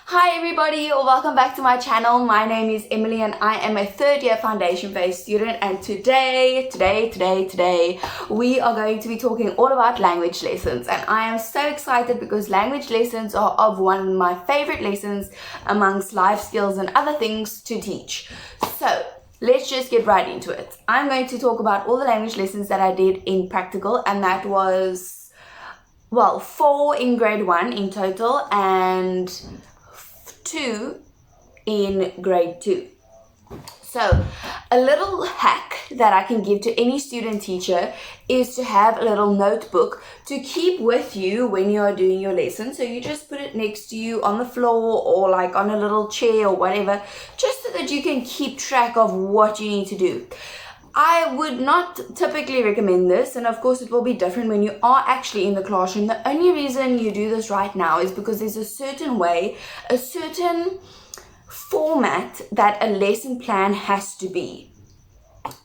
Hi everybody, welcome back to my channel. My name is Emily and I am a third year foundation based student, and today we are going to be talking all about language lessons, and I am so excited because language lessons are of one of my favorite lessons amongst life skills and other things to teach. So let's just get right into it. I'm going to talk about all the language lessons that I did in practical, and that was 4 in grade 1 in total and 2 in grade 2. So a little hack that I can give to any student teacher is to have a little notebook to keep with you when you are doing your lesson. So you just put it next to you on the floor or like on a little chair or whatever, just so that you can keep track of what you need to do. I would not typically recommend this, and of course it will be different when you are actually in the classroom. The only reason you do this right now is because there's a certain way, a certain format that a lesson plan has to be.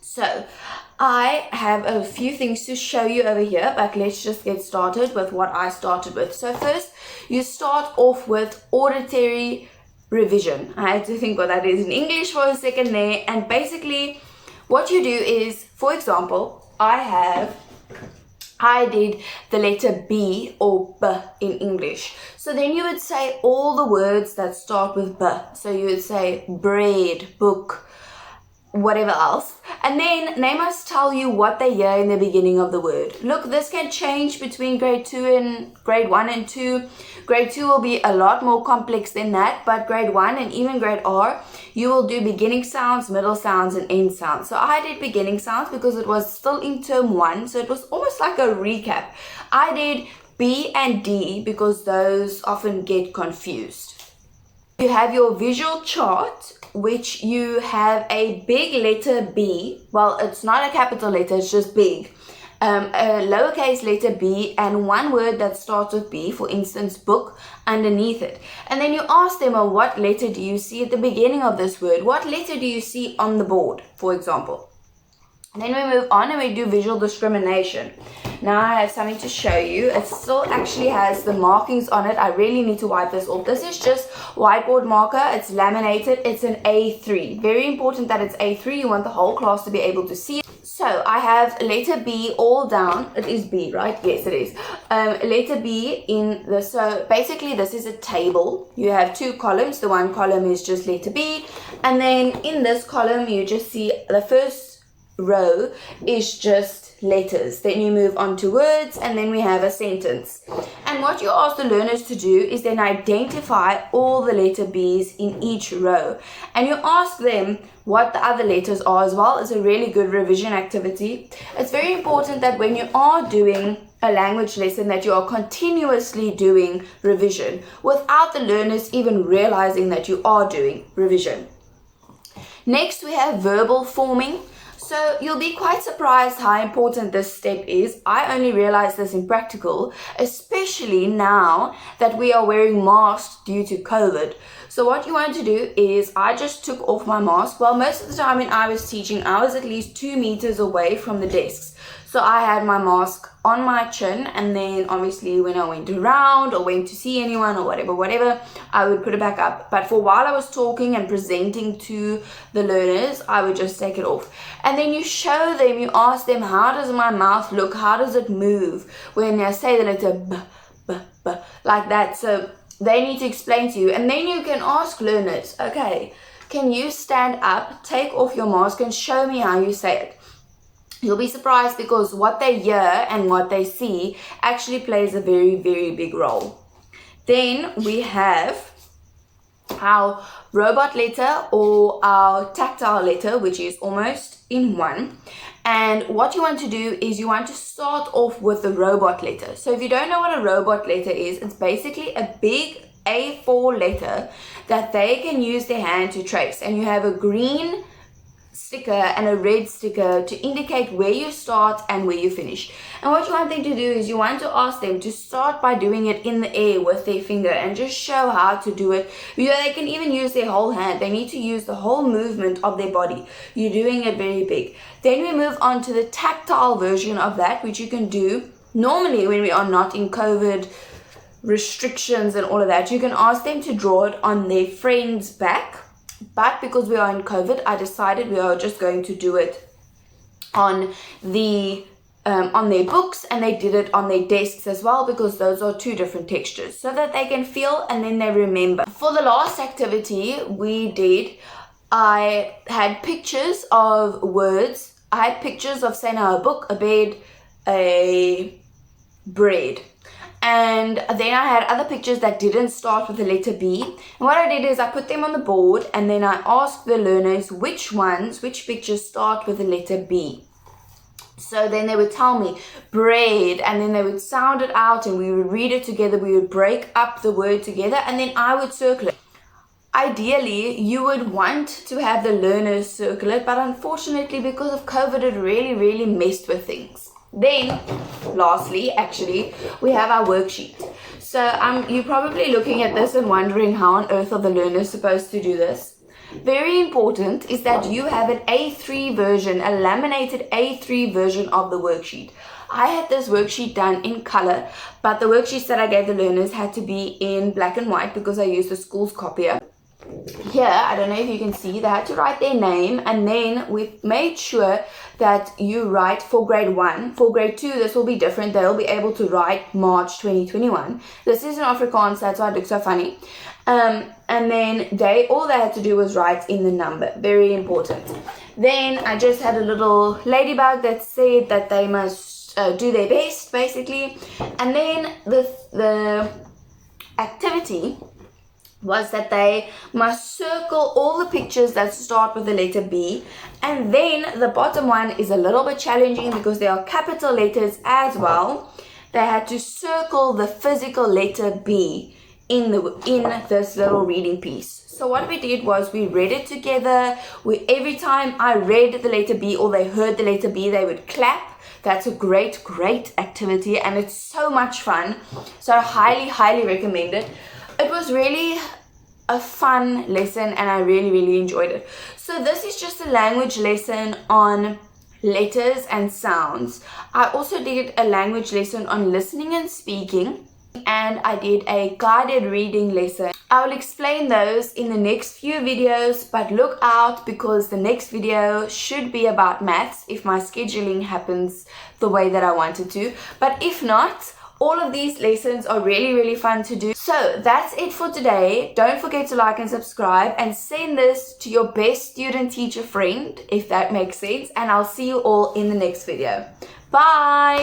So I have a few things to show you over here, but let's just get started with what I started with. So first, you start off with auditory revision. I had to think what that is in English for a second there, and basically what you do is, for example, I did the letter B or B in English. So then you would say all the words that start with B. So you would say bread, book, whatever else. And then they must tell you what they hear in the beginning of the word. Look, this can change between grade 2 and grade 1 and 2. Grade 2 will be a lot more complex than that, but grade 1 and even grade R, you will do beginning sounds, middle sounds, and end sounds. So I did beginning sounds because it was still in term 1, so it was almost like a recap. I did B and D because those often get confused. You have your visual chart, which you have a big letter B. Well, it's not a capital letter, it's just big. A lowercase letter B and one word that starts with B, for instance, book, underneath it. And then you ask them, well, what letter do you see at the beginning of this word? What letter do you see on the board, for example? And then we move on and we do visual discrimination. Now I have something to show you. It still actually has the markings on it. I really need to wipe this off. This is just whiteboard marker. It's laminated. It's an A3. Very important that it's A3. You want the whole class to be able to see it. So I have letter B all down. It is B, right? Yes, it is. Letter B in the, so basically this is a table. You have 2 columns. The one column is just letter B. And then in this column, you just see the first row is just letters. Then you move on to words, and then we have a sentence. And what you ask the learners to do is then identify all the letter B's in each row, and you ask them what the other letters are as well. It's a really good revision activity. It's very important that when you are doing a language lesson that you are continuously doing revision without the learners even realizing that you are doing revision. Next, we have verbal forming. So you'll be quite surprised how important this step is. I only realized this in practical, especially now that we are wearing masks due to COVID. So what you want to do is, I just took off my mask. Well, most of the time when I was teaching, I was at least 2 meters away from the desks. So I had my mask on my chin, and then obviously when I went around or went to see anyone or whatever, I would put it back up. But for while I was talking and presenting to the learners, I would just take it off. And then you show them, you ask them, how does my mouth look? How does it move when I say the letter B, B, B, like that? So they need to explain to you. And then you can ask learners, okay, can you stand up, take off your mask and show me how you say it? You'll be surprised because what they hear and what they see actually plays a very, very big role. Then we have our robot letter or our tactile letter, which is almost in one. And what you want to do is you want to start off with the robot letter. So if you don't know what a robot letter is, it's basically a big A4 letter that they can use their hand to trace. And you have a green sticker and a red sticker to indicate where you start and where you finish. And what you want them to do is you want to ask them to start by doing it in the air with their finger and just show how to do it. They can even use their whole hand. They need to use the whole movement of their body. You're doing it very big. Then we move on to the tactile version of that, which you can do normally when we are not in COVID restrictions and all of that, you can ask them to draw it on their friend's back. But because we are in COVID, I decided we are just going to do it on their books, and they did it on their desks as well, because those are two different textures, so that they can feel and then they remember. For the last activity we did, I had pictures of words. I had pictures of, say now, a book, a bed, a bread. And then I had other pictures that didn't start with the letter B. And what I did is I put them on the board, and then I asked the learners which pictures start with the letter B. So then they would tell me bread, and then they would sound it out, and we would read it together. We would break up the word together, and then I would circle it. Ideally, you would want to have the learners circle it, but unfortunately, because of COVID, it really messed with things. Then, lastly, actually, we have our worksheet. So you're probably looking at this and wondering how on earth are the learners supposed to do this. Very important is that you have an A3 version, a laminated A3 version of the worksheet. I had this worksheet done in color, but the worksheets that I gave the learners had to be in black and white because I used the school's copier. Here, I don't know if you can see, they had to write their name, and then we made sure that you write for grade 1. For grade 2, this will be different. They'll be able to write March 2021. This is in Afrikaans, that's why it looks so funny. And then all they had to do was write in the number. Very important. Then I just had a little ladybug that said that they must do their best, basically. And then the activity was that they must circle all the pictures that start with the letter B, and then the bottom one is a little bit challenging because there are capital letters as well. They had to circle the physical letter B in this little reading piece. So what we did was we read it together. Every time I read the letter B or they heard the letter B, they would clap. That's a great activity, and it's so much fun. So I highly recommend it. It was really a fun lesson, and I really enjoyed it. So this is just a language lesson on letters and sounds. I also did a language lesson on listening and speaking, and I did a guided reading lesson. I will explain those in the next few videos, but look out because the next video should be about maths if my scheduling happens the way that I wanted to. But if not, all of these lessons are really fun to do. So that's it for today. Don't forget to like and subscribe, and send this to your best student teacher friend, if that makes sense. And I'll see you all in the next video. Bye!